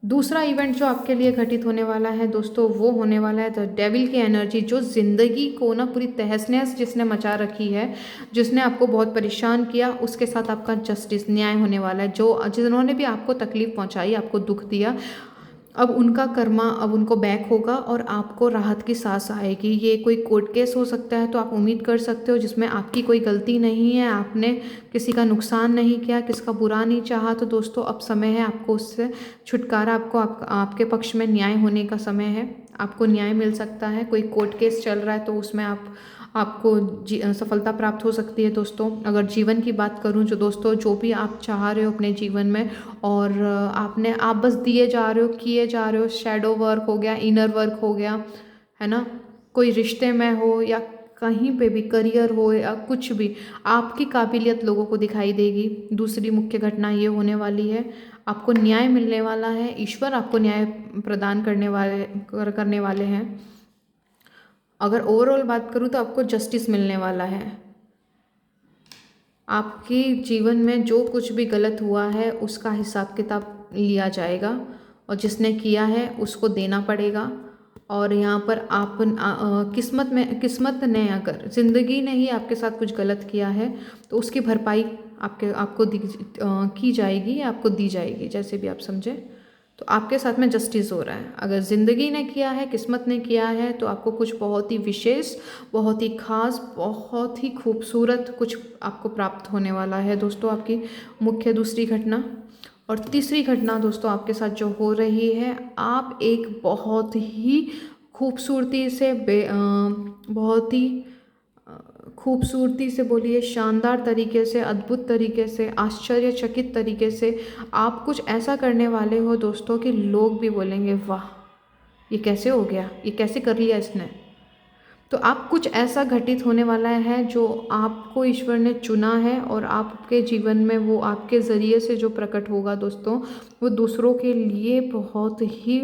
दूसरा इवेंट जो आपके लिए घटित होने वाला है दोस्तों, वो होने वाला है द डेविल की एनर्जी, जो ज़िंदगी को ना पूरी तहस नहस जिसने मचा रखी है, जिसने आपको बहुत परेशान किया, उसके साथ आपका जस्टिस, न्याय होने वाला है। जिन्होंने भी आपको तकलीफ़ पहुंचाई, आपको दुख दिया, अब उनका कर्मा अब उनको बैक होगा और आपको राहत की सांस आएगी। ये कोई कोर्ट केस हो सकता है, तो आप उम्मीद कर सकते हो जिसमें आपकी कोई गलती नहीं है, आपने किसी का नुकसान नहीं किया, किसका बुरा नहीं चाहा। तो दोस्तों अब समय है आपको उससे छुटकारा, आपके पक्ष में न्याय होने का समय है, आपको न्याय मिल सकता है। कोई कोर्ट केस चल रहा है तो उसमें आपको सफलता प्राप्त हो सकती है दोस्तों। अगर जीवन की बात करूं जो भी आप चाह रहे हो अपने जीवन में, और आप बस दिए जा रहे हो, किए जा रहे हो, शैडो वर्क हो गया, इनर वर्क हो गया, है ना, कोई रिश्ते में हो या कहीं पे भी करियर हो या कुछ भी, आपकी काबिलियत लोगों को दिखाई देगी। दूसरी मुख्य घटना ये होने वाली है, आपको न्याय मिलने वाला है, ईश्वर आपको न्याय प्रदान करने वाले हैं। अगर ओवरऑल बात करूँ तो आपको जस्टिस मिलने वाला है। आपके जीवन में जो कुछ भी गलत हुआ है उसका हिसाब किताब लिया जाएगा, और जिसने किया है उसको देना पड़ेगा। और यहाँ पर आप किस्मत ने अगर ज़िंदगी ने ही आपके साथ कुछ गलत किया है तो उसकी भरपाई आपको की जाएगी, आपको दी जाएगी, जैसे भी आप समझें। तो आपके साथ में जस्टिस हो रहा है। अगर ज़िंदगी ने किया है, किस्मत ने किया है, तो आपको कुछ बहुत ही विशेष, बहुत ही खास, बहुत ही खूबसूरत कुछ आपको प्राप्त होने वाला है दोस्तों। आपकी मुख्य दूसरी घटना और तीसरी घटना दोस्तों आपके साथ जो हो रही है, आप एक बहुत ही खूबसूरती से बहुत ही खूबसूरती से बोलिए, शानदार तरीके से, अद्भुत तरीके से, आश्चर्यचकित तरीके से आप कुछ ऐसा करने वाले हो दोस्तों कि लोग भी बोलेंगे वाह, ये कैसे हो गया, ये कैसे कर लिया इसने। तो आप कुछ ऐसा घटित होने वाला है जो आपको ईश्वर ने चुना है, और आपके जीवन में वो आपके ज़रिए से जो प्रकट होगा दोस्तों, वो दूसरों के लिए बहुत ही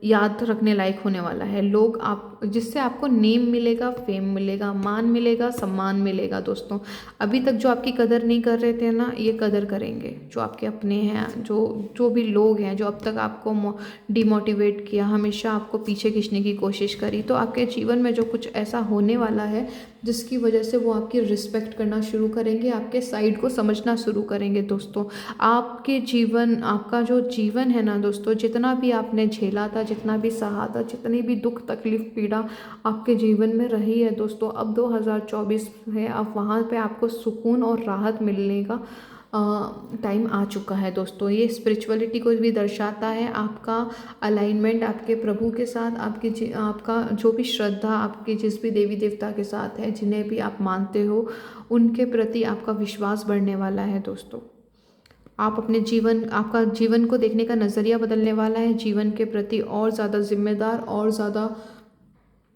याद रखने लायक होने वाला है। लोग आप जिससे आपको नेम मिलेगा, फेम मिलेगा, मान मिलेगा, सम्मान मिलेगा दोस्तों। अभी तक जो आपकी कदर नहीं कर रहे थे ना, ये कदर करेंगे। जो आपके अपने हैं, जो भी लोग हैं जो अब तक आपको डिमोटिवेट किया, हमेशा आपको पीछे खींचने की कोशिश करी, तो आपके जीवन में जो कुछ ऐसा होने वाला है जिसकी वजह से वो आपकी रिस्पेक्ट करना शुरू करेंगे, आपके साइड को समझना शुरू करेंगे दोस्तों। आपका जो जीवन है ना दोस्तों, जितना भी आपने झेला था, जितना भी सहा था, जितनी भी दुख तकलीफ पीड़ा आपके जीवन में रही है दोस्तों, अब 2024 है, अब वहाँ पे आपको सुकून और राहत मिलने का टाइम आ चुका है दोस्तों। ये स्पिरिचुअलिटी को भी दर्शाता है, आपका अलाइनमेंट आपके प्रभु के साथ, आपका जो भी श्रद्धा आपके जिस भी देवी देवता के साथ है, जिन्हें भी आप मानते हो, उनके प्रति आपका विश्वास बढ़ने वाला है दोस्तों। आपका जीवन को देखने का नज़रिया बदलने वाला है, जीवन के प्रति और ज़्यादा जिम्मेदार, और ज़्यादा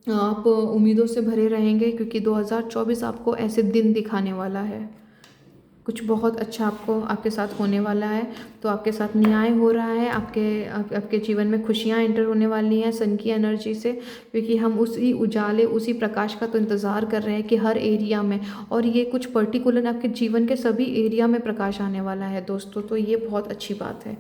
आप उम्मीदों से भरे रहेंगे, क्योंकि 2024 आपको ऐसे दिन दिखाने वाला है। कुछ बहुत अच्छा आपके साथ होने वाला है। तो आपके साथ न्याय हो रहा है, आपके जीवन में खुशियाँ एंटर होने वाली हैं सन की एनर्जी से, क्योंकि हम उसी उजाले, उसी प्रकाश का तो इंतज़ार कर रहे हैं कि हर एरिया में, और ये कुछ पर्टिकुलर आपके जीवन के सभी एरिया में प्रकाश आने वाला है दोस्तों। तो ये बहुत अच्छी बात है।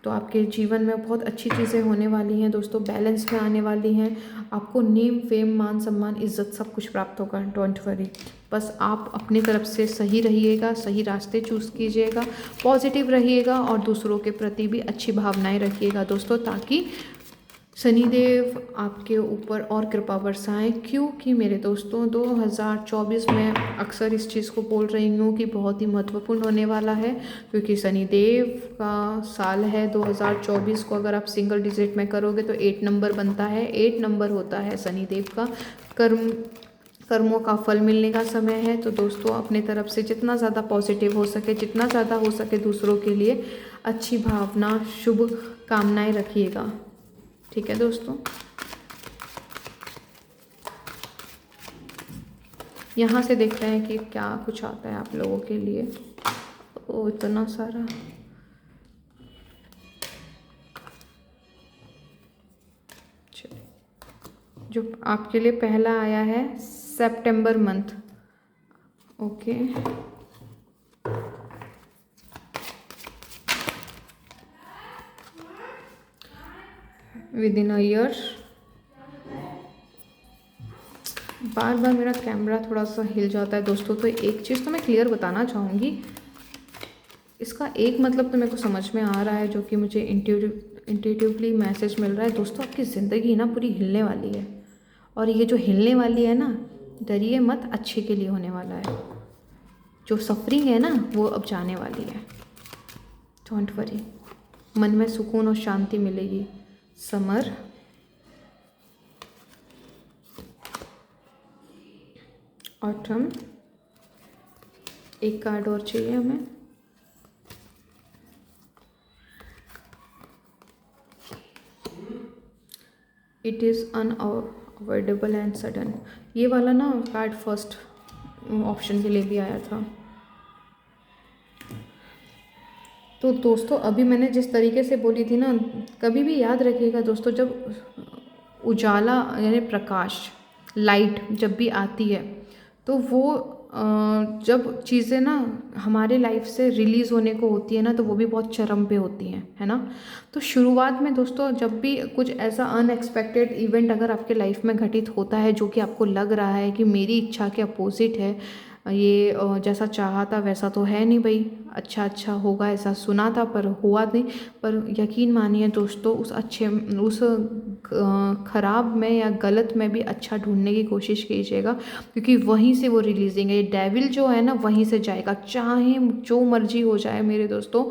तो आपके जीवन में बहुत अच्छी चीज़ें होने वाली हैं दोस्तों, बैलेंस में आने वाली हैं। आपको नेम, फेम, मान सम्मान, इज्जत सब कुछ प्राप्त होगा, डोंट वरी। बस आप अपनी तरफ से सही रहिएगा, सही रास्ते चूज़ कीजिएगा, पॉजिटिव रहिएगा, और दूसरों के प्रति भी अच्छी भावनाएं रखिएगा दोस्तों, ताकि शनिदेव आपके ऊपर और कृपा बरसाएं। क्योंकि मेरे दोस्तों 2024 में अक्सर इस चीज़ को बोल रही हूँ कि बहुत ही महत्वपूर्ण होने वाला है, क्योंकि शनिदेव का साल है 2024 को। अगर आप सिंगल डिजिट में करोगे तो 8 नंबर बनता है, 8 नंबर होता है शनिदेव का। कर्मों का फल मिलने का समय है। तो दोस्तों अपने तरफ से जितना ज़्यादा पॉजिटिव हो सके, जितना ज़्यादा हो सके दूसरों के लिए अच्छी भावना, शुभ कामनाएं रखिएगा, ठीक है दोस्तों। यहाँ से देखते हैं कि क्या कुछ आता है आप लोगों के लिए। ओ इतना सारा, जो आपके लिए पहला आया है सितंबर month, okay. Within a year. बार बार मेरा कैमरा थोड़ा सा हिल जाता है दोस्तों। तो एक चीज़ तो मैं क्लियर बताना चाहूँगी, इसका एक मतलब तो मेरे को समझ में आ रहा है, जो कि मुझे इंट्यूटिवली मैसेज मिल रहा है दोस्तों। आपकी ज़िंदगी ना पूरी हिलने वाली है, और ये जो हिलने वाली है ना, डरिए मत, अच्छे के लिए होने वाला है। जो सफरिंग है ना वो अब जाने वाली है, डोंट वरी। मन में सुकून और शांति मिलेगी। समर, ऑटम, एक कार्ड और चाहिए हमें। It is unavoidable and sudden, ये वाला ना कार्ड फर्स्ट ऑप्शन के लिए भी आया था। तो दोस्तों अभी मैंने जिस तरीके से बोली थी ना, कभी भी याद रखिएगा दोस्तों, जब उजाला यानी प्रकाश, लाइट जब भी आती है, तो वो जब चीज़ें ना हमारे लाइफ से रिलीज़ होने को होती है ना, तो वो भी बहुत चरम पे होती हैं, है ना। तो शुरुआत में दोस्तों जब भी कुछ ऐसा अनएक्सपेक्टेड इवेंट अगर आपके लाइफ में घटित होता है, जो कि आपको लग रहा है कि मेरी इच्छा के अपोजिट है, ये जैसा चाहा था वैसा तो है नहीं भाई, अच्छा होगा ऐसा सुना था पर हुआ नहीं। पर यकीन मानिए दोस्तों, उस ख़राब में या गलत में भी अच्छा ढूंढने की कोशिश कीजिएगा, क्योंकि वहीं से वो रिलीजिंग है। ये डेविल जो है ना वहीं से जाएगा, चाहे जो मर्जी हो जाए। मेरे दोस्तों,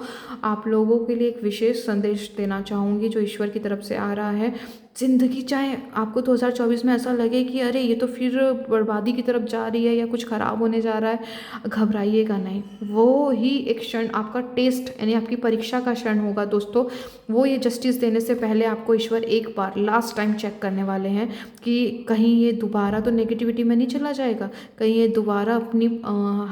आप लोगों के लिए एक विशेष संदेश देना चाहूँगी जो ईश्वर की तरफ से आ रहा है। ज़िंदगी चाहे आपको 2024 में ऐसा लगे कि अरे ये तो फिर बर्बादी की तरफ जा रही है या कुछ ख़राब होने जा रहा है, घबराइएगा नहीं। वो ही एक क्षण आपका टेस्ट यानी आपकी परीक्षा का क्षण होगा दोस्तों। वो ये जस्टिस देने से पहले आपको ईश्वर एक बार लास्ट टाइम चेक करने वाले हैं कि कहीं ये दोबारा तो नेगेटिविटी में नहीं चला जाएगा, कहीं ये दोबारा अपनी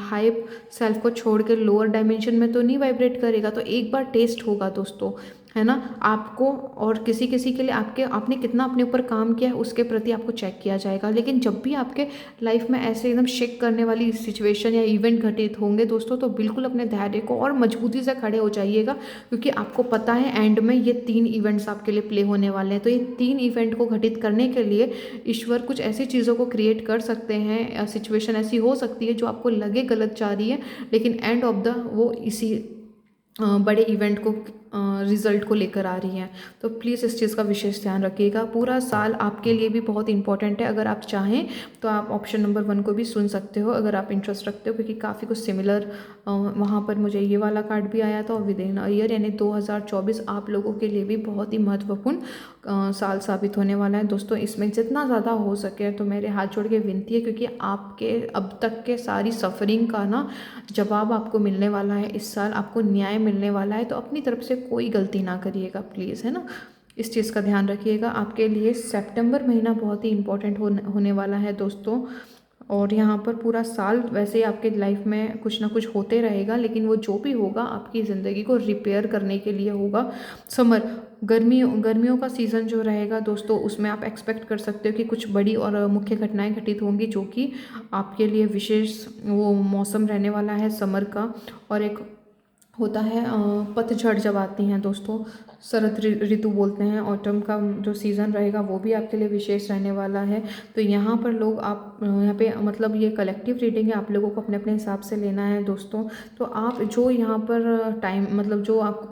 हाई सेल्फ को छोड़ के लोअर डायमेंशन में तो नहीं वाइब्रेट करेगा। तो एक बार टेस्ट होगा दोस्तों, है ना। आपको और किसी किसी के लिए आपने कितना अपने ऊपर काम किया है उसके प्रति आपको चेक किया जाएगा। लेकिन जब भी आपके लाइफ में ऐसे एकदम शेक करने वाली सिचुएशन या इवेंट घटित होंगे दोस्तों, तो बिल्कुल अपने धैर्य को और मजबूती से खड़े हो जाइएगा, क्योंकि आपको पता है एंड में ये 3 इवेंट्स आपके लिए प्ले होने वाले हैं। तो ये 3 इवेंट को घटित करने के लिए ईश्वर कुछ ऐसी चीज़ों को क्रिएट कर सकते हैं। सिचुएशन ऐसी हो सकती है जो आपको लगे गलत जा रही है, लेकिन एंड ऑफ द वो इसी बड़े इवेंट को रिज़ल्ट को लेकर आ रही हैं। तो प्लीज़ इस चीज़ का विशेष ध्यान रखिएगा। पूरा साल आपके लिए भी बहुत इंपॉर्टेंट है। अगर आप चाहें तो आप ऑप्शन नंबर 1 को भी सुन सकते हो, अगर आप इंटरेस्ट रखते हो, क्योंकि काफ़ी कुछ सिमिलर वहाँ पर मुझे ये वाला कार्ड भी आया था। और विद इन अ ईयर यानी 2024 आप लोगों के लिए भी बहुत ही महत्वपूर्ण साल साबित होने वाला है दोस्तों। इसमें जितना ज़्यादा हो सके तो मेरे हाथ जोड़ के विनती है, क्योंकि आपके अब तक के सारी सफरिंग का ना जवाब आपको मिलने वाला है इस साल, आपको न्याय मिलने वाला है। तो अपनी तरफ से कोई गलती ना करिएगा प्लीज़, है ना। इस चीज़ का ध्यान रखिएगा। आपके लिए सितंबर महीना बहुत ही इम्पोर्टेंट होने वाला है दोस्तों। और यहाँ पर पूरा साल वैसे ही आपके लाइफ में कुछ ना कुछ होते रहेगा, लेकिन वो जो भी होगा आपकी ज़िंदगी को रिपेयर करने के लिए होगा। गर्मियों का सीज़न जो रहेगा दोस्तों, उसमें आप एक्सपेक्ट कर सकते हो कि कुछ बड़ी और मुख्य घटनाएं घटित होंगी, जो कि आपके लिए विशेष वो मौसम रहने वाला है समर का। और एक होता है पतझड़ जब आती हैं दोस्तों, शरद ऋतु बोलते हैं, ऑटम का जो सीज़न रहेगा वो भी आपके लिए विशेष रहने वाला है। तो यहाँ पर लोग आप यहाँ पे मतलब ये कलेक्टिव रीडिंग है, आप लोगों को अपने अपने हिसाब से लेना है दोस्तों। तो आप जो यहाँ पर टाइम मतलब जो आप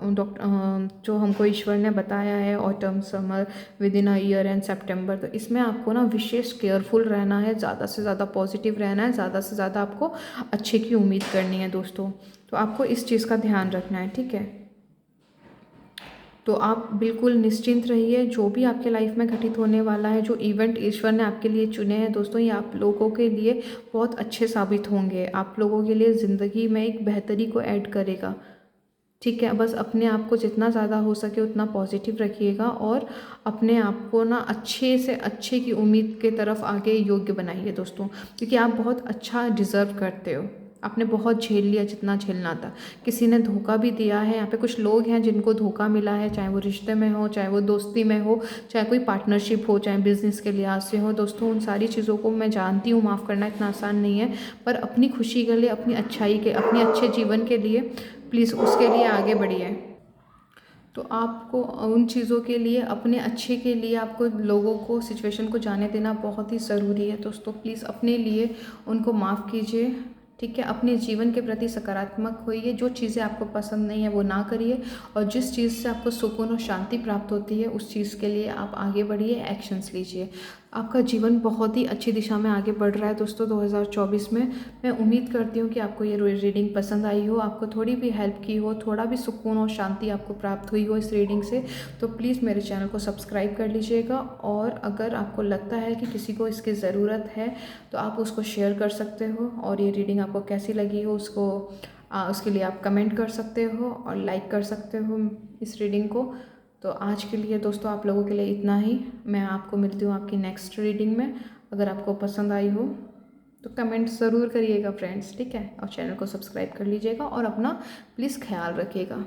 जो हमको ईश्वर ने बताया है autumn summer with in a year and September, तो इसमें आपको ना विशेष केयरफुल रहना है, ज़्यादा से ज़्यादा पॉजिटिव रहना है, ज़्यादा से ज़्यादा आपको अच्छे की उम्मीद करनी है दोस्तों। तो आपको इस चीज़ का ध्यान रखना है, ठीक है। तो आप बिल्कुल निश्चिंत रहिए। जो भी आपके लाइफ में घटित होने वाला है, जो इवेंट ईश्वर ने आपके लिए चुने हैं दोस्तों, ये आप लोगों के लिए बहुत अच्छे साबित होंगे। आप लोगों के लिए ज़िंदगी में एक बेहतरी को ऐड करेगा, ठीक है। बस अपने आप को जितना ज़्यादा हो सके उतना पॉजिटिव रखिएगा, और अपने आप को ना अच्छे से अच्छे की उम्मीद के तरफ आगे योग्य बनाइए दोस्तों, क्योंकि आप बहुत अच्छा डिज़र्व करते हो। आपने बहुत झेल लिया जितना झेलना था। किसी ने धोखा भी दिया है, यहाँ पे कुछ लोग हैं जिनको धोखा मिला है, चाहे वो रिश्ते में हो, चाहे वो दोस्ती में हो, चाहे कोई पार्टनरशिप हो, चाहे बिजनेस के लिहाज से हो दोस्तों। उन सारी चीज़ों को मैं जानती हूँ, माफ़ करना इतना आसान नहीं है, पर अपनी खुशी के लिए, अपनी अच्छाई के, अपने अच्छे जीवन के लिए प्लीज़ उसके लिए आगे बढ़िए। तो आपको उन चीज़ों के लिए, अपने अच्छे के लिए आपको लोगों को, सिचुएशन को जाने देना बहुत ही ज़रूरी है दोस्तों। प्लीज़ अपने लिए उनको माफ़ कीजिए, ठीक है। अपने जीवन के प्रति सकारात्मक होइए। जो चीज़ें आपको पसंद नहीं है वो ना करिए, और जिस चीज़ से आपको सुकून और शांति प्राप्त होती है उस चीज़ के लिए आप आगे बढ़िए, एक्शंस लीजिए। आपका जीवन बहुत ही अच्छी दिशा में आगे बढ़ रहा है दोस्तों 2024 में। मैं उम्मीद करती हूँ कि आपको ये रीडिंग पसंद आई हो, आपको थोड़ी भी हेल्प की हो, थोड़ा भी सुकून और शांति आपको प्राप्त हुई हो इस रीडिंग से। तो प्लीज़ मेरे चैनल को सब्सक्राइब कर लीजिएगा, और अगर आपको लगता है कि किसी को इसकी ज़रूरत है तो आप उसको शेयर कर सकते हो। और ये रीडिंग आपको कैसी लगी हो उसके लिए आप कमेंट कर सकते हो और लाइक कर सकते हो इस रीडिंग को। तो आज के लिए दोस्तों आप लोगों के लिए इतना ही। मैं आपको मिलती हूँ आपकी नेक्स्ट रीडिंग में। अगर आपको पसंद आई हो तो कमेंट ज़रूर करिएगा फ्रेंड्स, ठीक है। और चैनल को सब्सक्राइब कर लीजिएगा, और अपना प्लीज़ ख्याल रखिएगा।